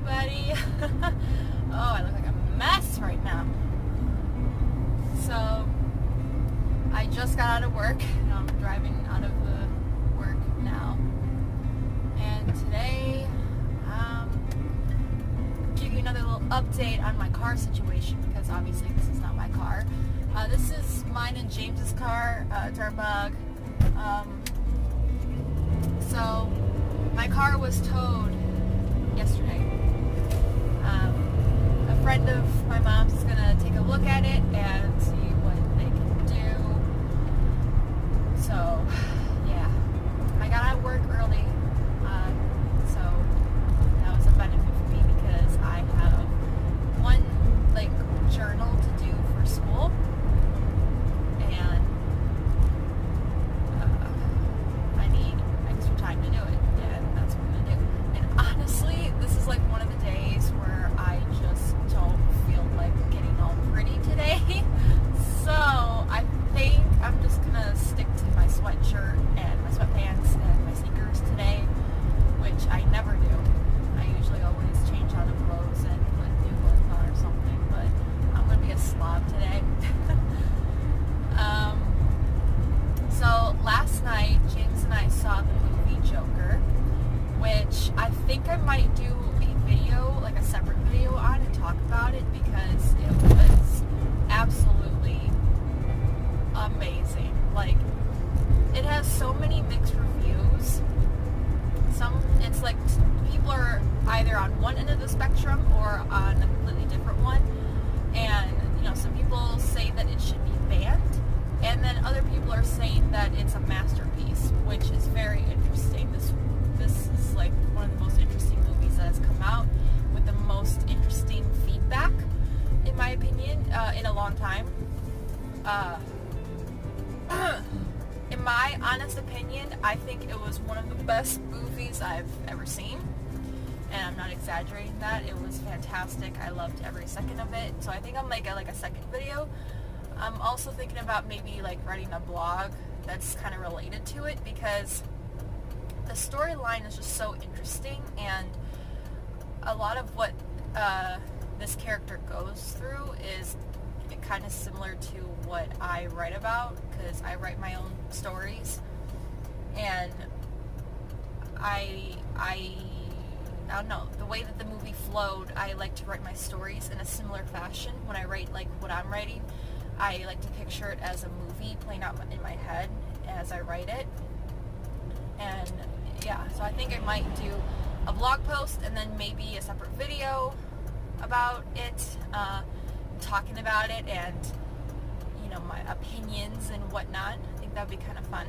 everybody. Oh, I look like a mess right now. So, I just got out of work. I'm driving out of the work now. And today, give you another little update on my car situation, because obviously this is not my car. This is mine and James's car. It's our bug. So, my car was towed yesterday. A friend of my mom's is gonna take a look at it and see what they can do. So, yeah, I got out of work early, so that was a benefit for me because I have one journal to do for school, and I need extra time to do it. Yeah, that's what I'm gonna do. And honestly, this is like one of the days where I just don't feel like getting all pretty today. So I think I'm just gonna stick to my sweatshirt and my sweatpants and my sneakers today, which I never do. I usually always change out of clothes and put new ones on or something, but I'm gonna be a slob today. So last night, James and I saw the movie Joker, which I think I might do a video, like a separate video on, and talk about it because it was absolutely amazing. Like, it has so many mixed reviews. It's like people are either on one end of the spectrum or on a completely different one. And, some people say that it should be banned, and then other people are saying that it's a masterpiece, which is very interesting. This is like one of the most interesting movies that has come out with the most interesting feedback, in my opinion, in a long time. In my honest opinion, I think it was one of the best movies I've ever seen. And I'm not exaggerating that. It was fantastic. I loved every second of it. So I think I'll make a second video. I'm also thinking about maybe writing a blog that's kind of related to it, because the storyline is just so interesting, and a lot of what this character goes through is kind of similar to what I write about, because I write my own stories, and I don't know, the way that the movie flowed, I like to write my stories in a similar fashion. When I write what I'm writing, I like to picture it as a movie playing out in my head as I write it. And yeah, so I think I might do a blog post and then maybe a separate video about it, talking about it and, my opinions and whatnot. I think that would be kind of fun.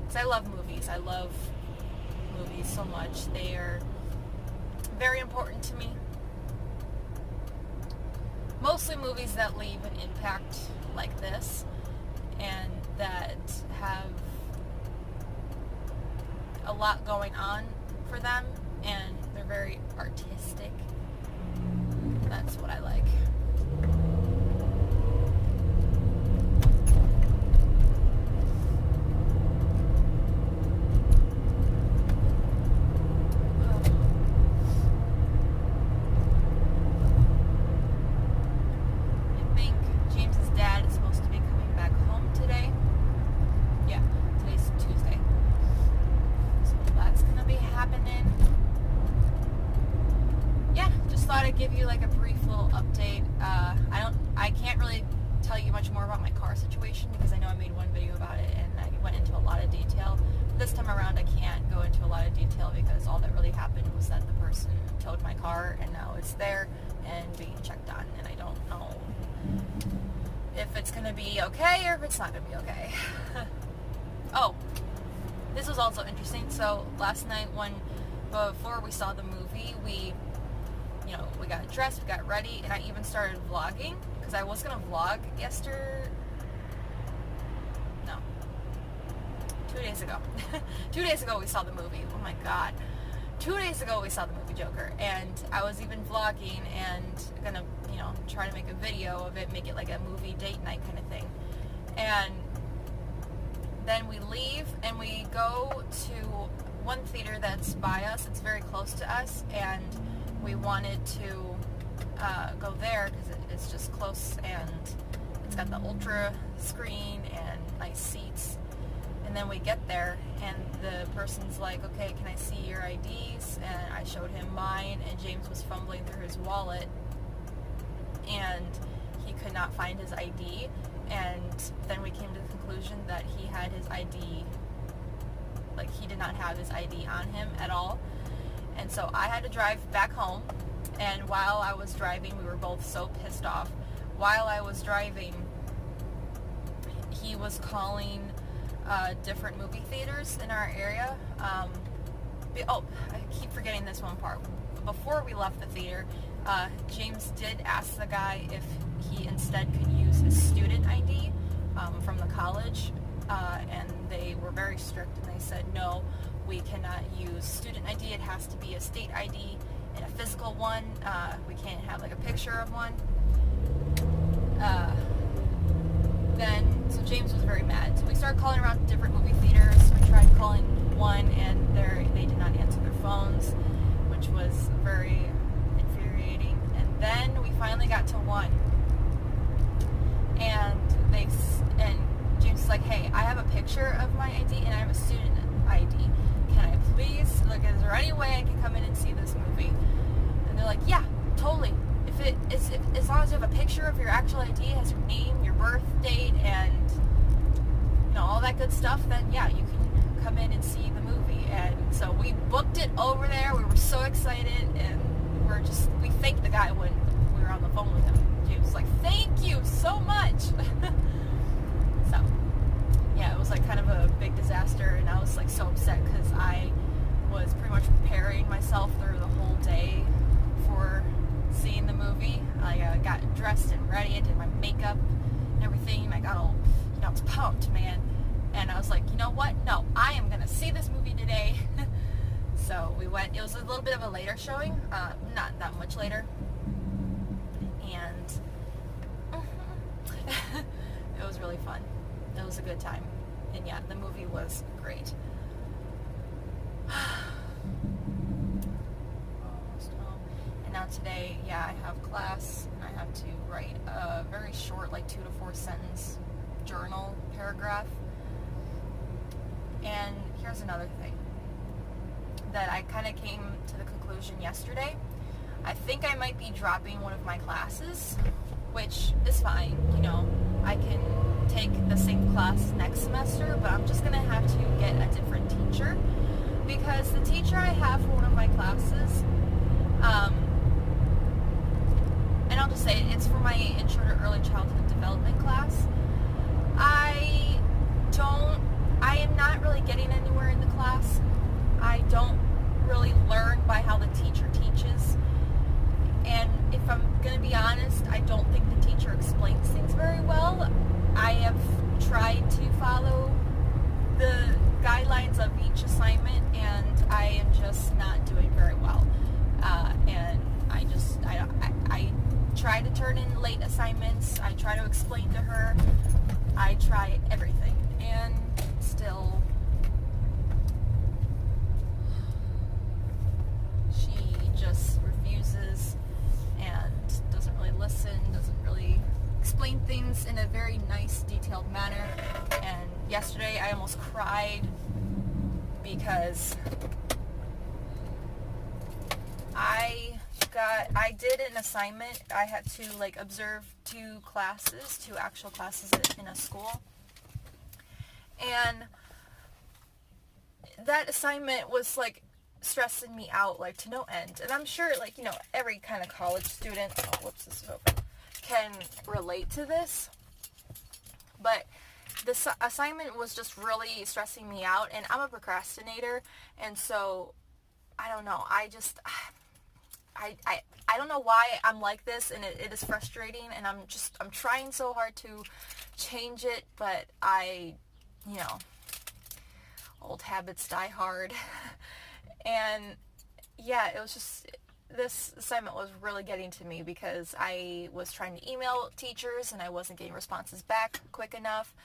Because I love movies. I love movies so much. They are very important to me. Mostly movies that leave an impact like this, and that have a lot going on for them, and they're very artistic. That's what I like. Give you a brief little update. I can't really tell you much more about my car situation because I know I made one video about it and I went into a lot of detail. This time around I can't go into a lot of detail because all that really happened was that the person towed my car and now it's there and being checked on, and I don't know if it's going to be okay or if it's not going to be okay. Oh, this was also interesting. So last night before we saw the movie, we got dressed, we got ready, and I even started vlogging, because I was going to vlog 2 days ago. 2 days ago we saw the movie. Oh my god. 2 days ago we saw the movie Joker, and I was even vlogging and gonna, try to make a video of it, make it like a movie date night kind of thing. And then we leave and we go to one theater that's by us. It's very close to us, and we wanted to go there because it's just close and it's got the ultra screen and nice seats. And then we get there and the person's like, okay, can I see your IDs? And I showed him mine, and James was fumbling through his wallet and he could not find his ID. And then we came to the conclusion that he had his ID, like he did not have his ID on him at all. And so I had to drive back home, and while I was driving, we were both so pissed off. While I was driving, he was calling different movie theaters in our area. I keep forgetting this one part. Before we left the theater, James did ask the guy if he instead could use his student ID from the college, and they were very strict, and they said, no, we cannot use student ID. It has to be a state ID and a physical one. We can't have like a picture of one. So James was very mad. So we started calling around different movie theaters. We tried calling one, and they did not answer their phones, which was very infuriating. And then we finally got to one, and James was like, hey, I have a picture of my ID and I have a student ID. Can I please, is there any way I can come in and see this movie? And they're like, yeah, totally. As long as you have a picture of your actual ID, has your name, your birth date, and all that good stuff, then yeah, you can come in and see the movie. And so we booked it over there. We were so excited, and we thanked the guy when we were on the phone with him. James was like, thank you so much. So yeah, it was like kind of a big disaster, and I was like so upset because I was pretty much preparing myself through the whole day for seeing the movie. I got dressed and ready. I did my makeup and everything. I got all, I was pumped, man. And I was like, you know what? No, I am going to see this movie today. So we went. It was a little bit of a later showing. Not that much later. And it was really fun. It was a good time. And yeah, the movie was great. Now today, yeah, I have class, and I have to write a very short, 2 to 4 sentence journal paragraph. And here's another thing that I kind of came to the conclusion yesterday. I think I might be dropping one of my classes, which is fine. I can take the same class next semester, but I'm just going to have to get a different teacher, because the teacher I have for one of my classes, and I'll just say it's for my Intro to Early Childhood Development class. I am not really getting anywhere in the class. I don't really learn by how the teacher teaches. And if I'm going to be honest, I don't think the teacher explains things very well. I have tried to follow the guidelines of each assignment, and I am just not doing very well. And I try to turn in late assignments. I try to explain to her. I try everything, and still she just refuses and doesn't really listen, doesn't really explain things in a very nice, detailed manner. And yesterday I almost cried because I did an assignment. I had to observe 2 actual classes in a school. And that assignment was stressing me out to no end. And I'm sure every kind of college student, this is open, can relate to this. But this assignment was just really stressing me out, and I'm a procrastinator, and so I don't know. I don't know why I'm like this, and it is frustrating, and I'm trying so hard to change it, but old habits die hard. And yeah, it was just, this assignment was really getting to me because I was trying to email teachers and I wasn't getting responses back quick enough.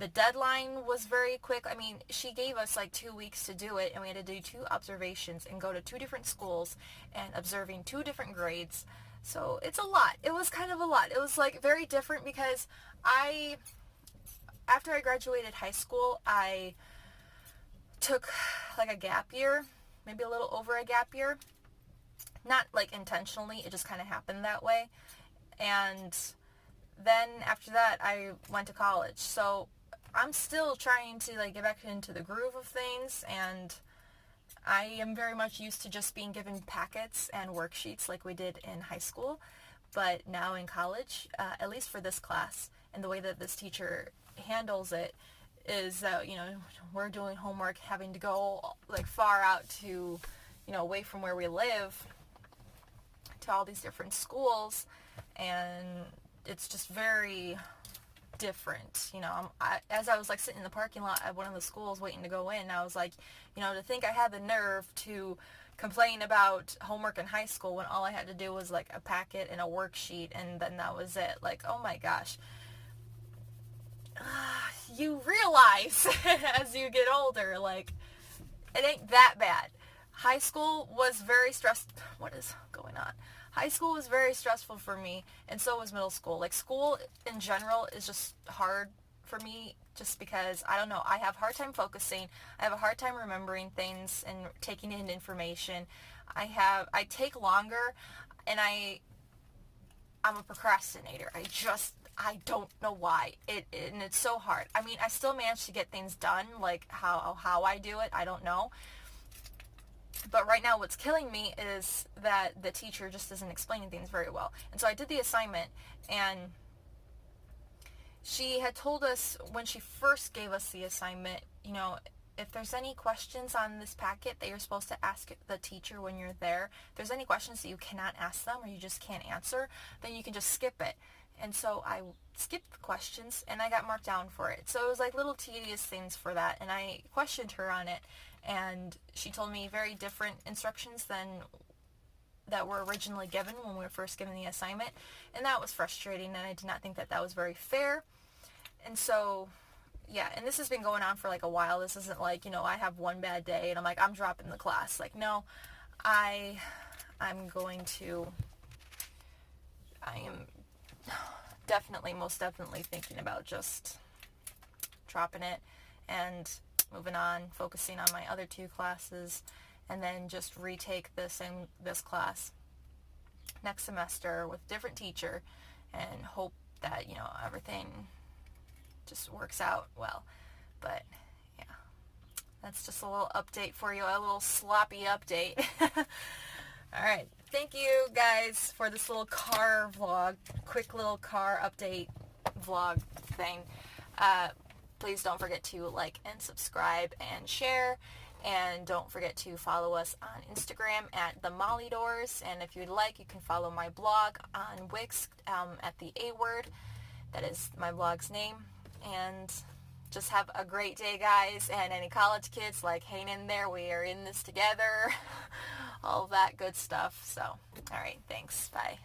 The deadline was very quick. I mean, she gave us like 2 weeks to do it, and we had to do 2 observations and go to 2 different schools and observing 2 different grades. So it's a lot. It was kind of a lot. It was like very different because after I graduated high school, I took like a gap year, maybe a little over a gap year. Not like intentionally, it just kind of happened that way. And then after that, I went to college. So I'm still trying to like get back into the groove of things, and I am very much used to just being given packets and worksheets like we did in high school. But now in college, at least for this class, and the way that this teacher handles it is that, we're doing homework, having to go like far out to, away from where we live to all these different schools, and it's just very different. As I was like sitting in the parking lot at one of the schools waiting to go in, I was like, to think I had the nerve to complain about homework in high school when all I had to do was like a packet and a worksheet, and then that was it. Like, oh my gosh. You realize as you get older, like, it ain't that bad. High school was very What is going on? High school was very stressful for me, and so was middle school. Like, school in general is just hard for me just because, I don't know, I have a hard time focusing. I have a hard time remembering things and taking in information. I take longer, and I'm a procrastinator. I don't know why. And it's so hard. I mean, I still manage to get things done, like how I do it, I don't know. But right now what's killing me is that the teacher just isn't explaining things very well. And so I did the assignment, and she had told us when she first gave us the assignment, if there's any questions on this packet that you're supposed to ask the teacher when you're there, if there's any questions that you cannot ask them or you just can't answer, then you can just skip it. And so I skipped the questions, and I got marked down for it. So it was like little tedious things for that, and I questioned her on it, and she told me very different instructions than that were originally given when we were first given the assignment, and that was frustrating, and I did not think that that was very fair. And so, yeah, and this has been going on for like a while. This isn't like, I have one bad day and I'm like, I'm dropping the class. Like, no, I am most definitely thinking about just dropping it and moving on, focusing on my other 2 classes, and then just retake this class next semester with a different teacher and hope that, everything just works out well. But yeah, that's just a little update for you, a little sloppy update. All right. Thank you guys for this little car vlog, quick little car update vlog thing. Please don't forget to like and subscribe and share. And don't forget to follow us on Instagram at the Molly Doors. And if you'd like, you can follow my blog on Wix at the A Word. That is my blog's name. And just have a great day, guys. And any college kids, like, hang in there. We are in this together. All that good stuff. So, all right. Thanks. Bye.